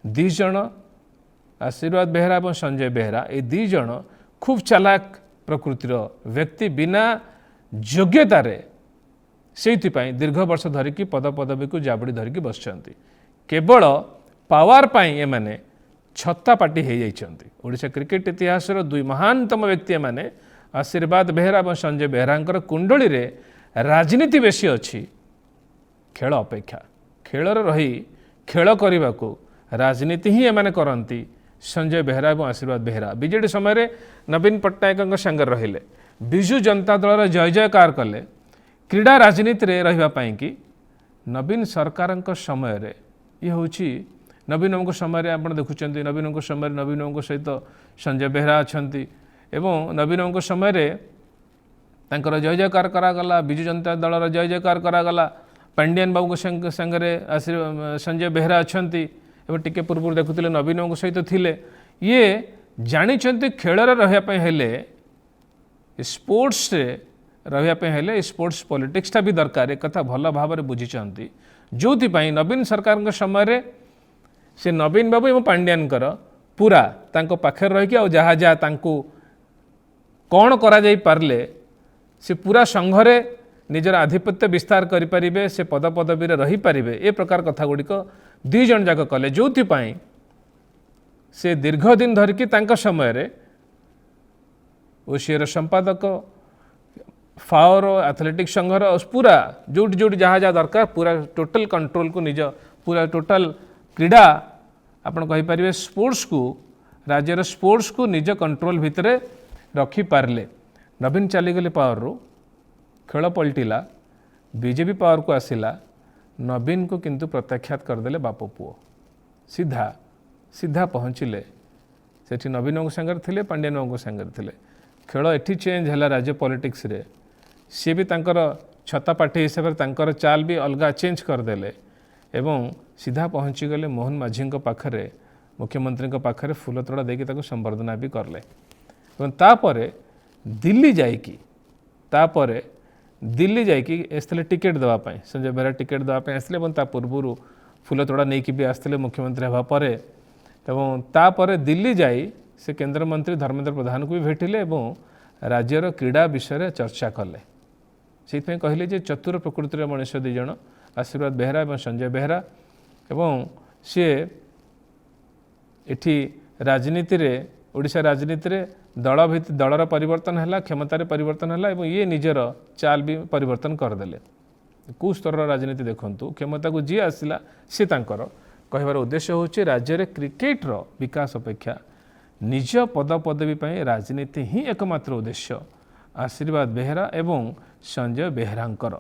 दुई जन आशीर्वाद बेहरा और संजय बेहरा ये दुई जन खूब चालाक प्रकृतिर व्यक्ति बिना योग्यतार से दीर्घ वर्ष धरिकी पद पदवी को जाबड़ी धरिकी बसचंती केवल पावर पाई ए माने छत्ता पार्टी हो जाइछंती। ओडिशा क्रिकेट इतिहास दुई महानतम व्यक्ति माने आशीर्वाद बेहरा और संजय बेहरा कुंडली रे राजनीति बेसी अच्छी खेल अपेक्षा खेलर रही खेल करने को राजनीति ही एमाने करती। संजय बेहरा और आशीर्वाद बेहरा बीजेडी समय नवीन पट्टनायक संगे रहिले विजु जनता दल जय जयकार कले क्रीड़ा राजनीति रे रही कि नवीन सरकार समय रे ये हूँ नवीन समय आप देखुं नवीन समय नवीन सहित संजय बेहरा अच्छा एवं नवीन समय तांकर जय जयकार करागला विजु जनता दल जय जयकार करागला पांडियान बाबू संगे संजय बेहरा अच्छा टिके पूर्व देखुले नवीन सहित थिले ये जानी खेल रही स्पोर्ट्स रही स्पोर्ट्स पॉलिटिक्स भी दरकार एक कथा भल भाव बुझी जो नवीन सरकार समय से नवीन बाबू एवं पांडियान पूरा पाखे रही जहाँ जहाँ कौन करा जाई पारले से पूरा संघरे निजर आधिपत्य विस्तार करें से पद पदवी रही पारे ए प्रकार कथा गुड़िक दुई जन जाक कले जो से दीर्घ दिन धरिकी समय ओसीएर संपादक फाओर एथलेटिक संघर पूरा जोटी जोटी जहाँ जहाँ दरकार पूरा टोटल कंट्रोल को निज पूरा टोटल क्रीड़ा आपन कहि परिबे स्पोर्ट्स को राज्यर स्पोर्ट्स को निज कंट्रोल भितर रखी पारले। नवीन चलीगले पावर रू खेल पलटिला बीजेपी पावर को आसिला नवीन को किंतु प्रत्याख्यात करदेले बाप पुओ सीधा सीधा पहुँचले सेठी नवीन संगे थिले पांडियान संगे थिले खेल एठी चेंज है राज्य पॉलिटिक्स रे सी भी तांकर छत्ता पार्टी हिसाब से तांकर चाल भी अलग चेंज करदेले एवं सीधा पहुँची गले मोहन माझी पाखरे मुख्यमंत्री पाखरे फूल तोड़ा देकी संबर्धना भी करले एवं तापरे दिल्ली जाइकी तापरे दिल्ली जाइकी आसते टिकेट देवाई संजय बेहरा टिकेट देवाई आसते पूर्व फूल तोड़ा नहीं भी आसते मुख्यमंत्री हवा परे एवं तापरे दिल्ली जाई से केंद्र मंत्री धर्मेंद्र प्रधान को भी भेटिले एवं राज्यर क्रीड़ा विषय चर्चा कले से कहले जे चतुर प्रकृतिर मनुष्य दुई जन आशीर्वाद बेहरा और संजय बेहरा एवं सी एठी राजनीति रे ओडिशा राजनीति रे दलर परिवर्तन है क्षमतार परिवर्तन है और ये निजर चाल भी परिवर्तन करदेले कौ स्तर राजनीति देखु क्षमता को जी आसला सी तांकर कहबार उद्देश्य होची राज्य रे क्रिकेट रो विकास अपेक्षा निज पद पदवी पर राजनीति ही एकमात्र उद्देश्य आशीर्वाद बेहरा एवं संजय बेहरांकर।